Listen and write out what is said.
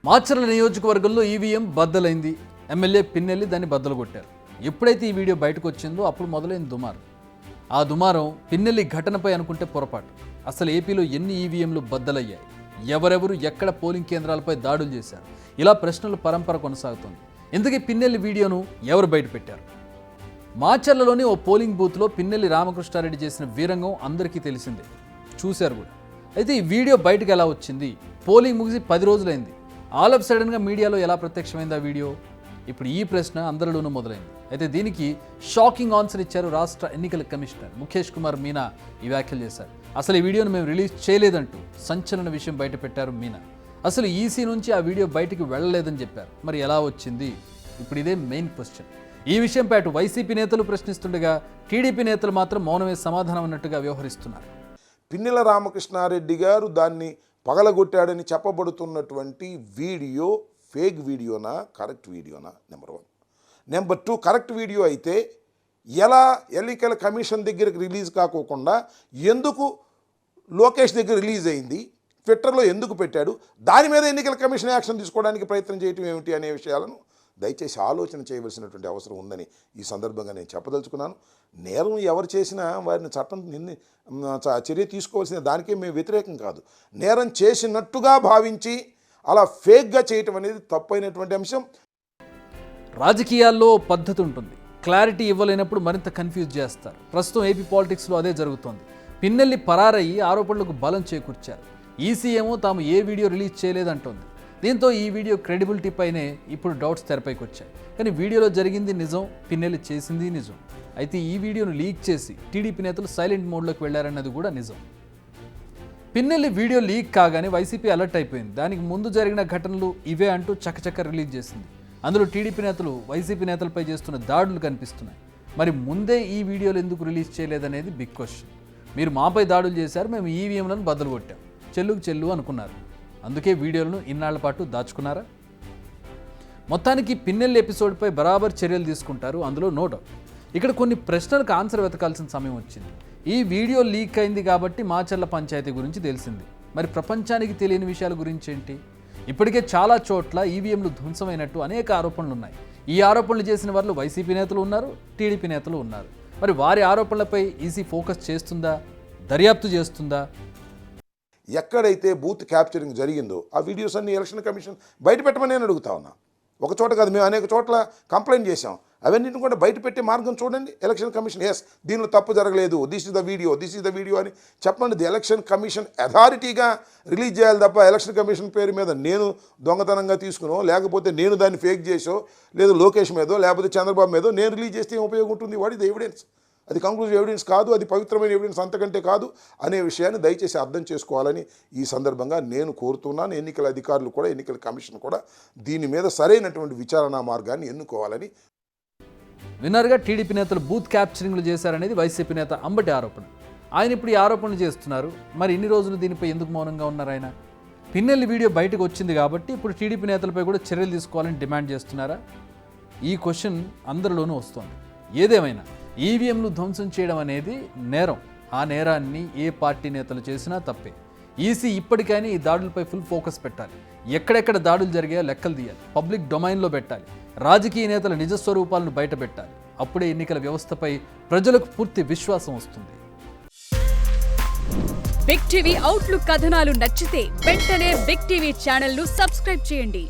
మాచర్ల నియోజకవర్గంలో EVM బద్దలైంది. MLA Pinnelli దాన్ని బద్దలు కొట్టారు. ఎప్పుడైతే ఈ వీడియో బయటకు వచ్చిందో అప్పుడు మొదలైంది దుమారం. ఆ దుమారం పిన్నెల్లి ఘటనపై అనుకుంటే పొరపాటు. అసలు ఏపీలో ఎన్ని ఈవీఎంలు బద్దలయ్యాయి, ఎవరెవరు ఎక్కడ పోలింగ్ కేంద్రాలపై దాడులు చేశారు, ఇలా ప్రశ్నల పరంపర కొనసాగుతోంది. ఇందుకే పిన్నెల్లి వీడియోను ఎవరు బయటపెట్టారు? మాచర్లలోని ఓ పోలింగ్ బూత్లో పిన్నెల్లి రామకృష్ణారెడ్డి చేసిన వీరంగం అందరికీ తెలిసిందే, చూశారు కూడా. అయితే ఈ వీడియో బయటకు ఎలా వచ్చింది? పోలింగ్ ముగిసి 10 రోజులైంది. ఆల్ ఆఫ్ సడన్గా మీడియాలో ఎలా ప్రత్యక్షమైంది ఆ వీడియో? ఇప్పుడు ఈ ప్రశ్న అందరిలోనూ మొదలైంది. అయితే దీనికి షాకింగ్ ఆన్సర్ ఇచ్చారు రాష్ట్ర ఎన్నికల కమిషనర్ ముఖేష్ కుమార్ మీనా. ఈ వ్యాఖ్యలు చేశారు. అసలు ఈ వీడియోను మేము రిలీజ్ చేయలేదంటూ సంచలన విషయం బయట పెట్టారు మీనా. అసలు ఈసీ నుంచి ఆ వీడియో బయటికి వెళ్ళలేదని చెప్పారు. మరి ఎలా వచ్చింది? ఇప్పుడు ఇదే మెయిన్ క్వశ్చన్. ఈ విషయంపై అటు వైసీపీ నేతలు ప్రశ్నిస్తుండగా టీడీపీ నేతలు మాత్రం మౌనమే సమాధానం అన్నట్టుగా వ్యవహరిస్తున్నారు. పిన్నెల రామకృష్ణారెడ్డి గారు దాన్ని పగలగొట్టాడని చెప్పబడుతున్నటువంటి వీడియో ఫేక్ వీడియోనా, కరెక్ట్ వీడియోనా? నెంబర్ 1. నెంబర్ 2, కరెక్ట్ వీడియో అయితే ఎలా ఎన్నికల కమిషన్ దగ్గరికి రిలీజ్ కాకోకుండా ఎందుకు లోకేష్ దగ్గర రిలీజ్ అయింది, ట్విట్టర్లో ఎందుకు పెట్టాడు, దాని మీద ఎన్నికల కమిషన్ యాక్షన్ తీసుకోవడానికి ప్రయత్నం చేయటం ఏమిటి అనే విషయాలను దయచేసి ఆలోచన చేయవలసినటువంటి అవసరం ఉందని ఈ సందర్భంగా నేను చెప్పదలుచుకున్నాను. నేరం ఎవరు చేసినా వారిని చట్టం చర్య తీసుకోవాల్సిన దానికే మేము వ్యతిరేకం కాదు. నేరం చేసినట్టుగా భావించి అలా ఫేక్గా చేయటం అనేది తప్పైనటువంటి అంశం. రాజకీయాల్లో పద్ధతి ఉంటుంది. క్లారిటీ ఇవ్వలేనప్పుడు మరింత కన్ఫ్యూజ్ చేస్తారు. ప్రస్తుతం ఏపీ పాలిటిక్స్లో అదే జరుగుతోంది. పిన్నెల్లి పరారయ్యి ఆరోపణలకు బలం చేకూర్చారు. ఈసీ ఏమో తాము ఏ వీడియో రిలీజ్ చేయలేదంటోంది. దీంతో ఈ వీడియో క్రెడిబిలిటీ పైనే ఇప్పుడు డౌట్స్ తెరపైకి వచ్చాయి. కానీ వీడియోలో జరిగింది నిజం, పిన్నెల్లి చేసింది నిజం. అయితే ఈ వీడియోను లీక్ చేసి టీడీపీ నేతలు సైలెంట్ మోడ్లోకి వెళ్లారన్నది కూడా నిజం. పిన్నెల్లి వీడియో లీక్ కాగానే వైసీపీ అలర్ట్ అయిపోయింది. దానికి ముందు జరిగిన ఘటనలు ఇవే అంటూ చకచక రిలీజ్ చేసింది. అందులో టీడీపీ నేతలు వైసీపీ నేతలపై చేస్తున్న దాడులు కనిపిస్తున్నాయి. మరి ముందే ఈ వీడియోలు ఎందుకు రిలీజ్ చేయలేదనేది బిగ్ క్వశ్చన్. మీరు మాపై దాడులు చేశారు, మేము ఈవీఎంలను బద్దలు కొట్టాం, చెల్లుకు చెల్లు అనుకున్నారు. అందుకే వీడియోలను ఇన్నాళ్ల పాటు దాచుకున్నారా? మొత్తానికి పిన్నెల్లి ఎపిసోడ్పై బరాబర్ చర్యలు తీసుకుంటారు, అందులో నో డౌట్. ఇక్కడ కొన్ని ప్రశ్నలకు ఆన్సర్ వెతకాల్సిన సమయం వచ్చింది. ఈ వీడియో లీక్ అయింది కాబట్టి మాచర్ల పంచాయతీ గురించి తెలిసింది. మరి ప్రపంచానికి తెలియని విషయాల గురించి ఏంటి? ఇప్పటికే చాలా చోట్ల ఈవీఎంలు ధ్వంసమైనట్టు అనేక ఆరోపణలు ఉన్నాయి. ఈ ఆరోపణలు చేసిన వారు వైసీపీ నేతలు ఉన్నారు, టీడీపీ నేతలు ఉన్నారు. మరి వారి ఆరోపణలపై ఈసీ ఫోకస్ చేస్తుందా, దర్యాప్తు చేస్తుందా? ఎక్కడైతే బూత్ క్యాప్చరింగ్ జరిగిందో ఆ వీడియోస్ అన్ని ఎలక్షన్ కమిషన్ బయట పెట్టమని నేను అడుగుతా ఉన్నా. ఒక చోట కాదు, మేము అనేక చోట్ల కంప్లైంట్ చేశాం. అవన్నింటిని కూడా బయట పెట్టే మార్గం చూడండి. ఎలక్షన్ కమిషన్ ఎస్ దీనిలో తప్పు జరగలేదు, దిస్ ఇస్ ద వీడియో అని చెప్పండి. ది ఎలక్షన్ కమిషన్ అథారిటీగా రిలీజ్ చేయాలి తప్ప ఎలక్షన్ కమిషన్ పేరు మీద నేను దొంగతనంగా తీసుకునో, లేకపోతే నేను దాన్ని ఫేక్ చేసో, లేదు లోకేష్ మీదో, లేకపోతే చంద్రబాబు మీదో నేను రిలీజ్ చేస్తే ఏం ఉపయోగం ఉంటుంది? What is the evidence? అది కంక్లూజివ్ ఎవిడెన్స్ కాదు, అది పవిత్రమైన ఎవిడెన్స్ అంతకంటే కాదు అనే విషయాన్ని దయచేసి అర్థం చేసుకోవాలని ఈ సందర్భంగా నేను కోరుతున్నాను. ఎన్నికల అధికారులు కూడా, ఎన్నికల కమిషన్ కూడా దీని మీద సరైనటువంటి విచారణా మార్గాన్ని ఎన్నుకోవాలని. విన్నర్గా టీడీపీ నేతలు బూత్ క్యాప్చరింగ్లు చేశారనేది వైసీపీ నేత అంబటి ఆరోపణ. ఆయన ఇప్పుడు ఈ ఆరోపణలు చేస్తున్నారు. మరి ఇన్ని రోజులు దీనిపై ఎందుకు మౌనంగా ఉన్నారు ఆయన? పిన్నెల్లి వీడియో బయటకు వచ్చింది కాబట్టి ఇప్పుడు టీడీపీ నేతలపై కూడా చర్యలు తీసుకోవాలని డిమాండ్ చేస్తున్నారా? ఈ క్వశ్చన్ అందరిలోనూ వస్తోంది. ఏదేమైనా ఈవీఎంలు ధ్వంసం చేయడం అనేది నేరం. ఆ నేరాన్ని ఏ పార్టీ నేతలు చేసినా తప్పే. ఈసీ ఇప్పటికైనా ఈ దాడులపై ఫుల్ ఫోకస్ పెట్టాలి. ఎక్కడెక్కడ దాడులు జరిగాయో లెక్కలు తీయాలి, పబ్లిక్ డొమైన్లో పెట్టాలి, రాజకీయ నేతల నిజస్వరూపాలను బయట పెట్టాలి. అప్పుడే ఎన్నికల వ్యవస్థపై ప్రజలకు పూర్తి విశ్వాసం వస్తుంది. బిగ్ టీవీ అవుట్లుక్ కథనాలు నచ్చితే వెంటనే బిగ్ టీవీ ఛానల్ను సబ్స్క్రైబ్ చేయండి.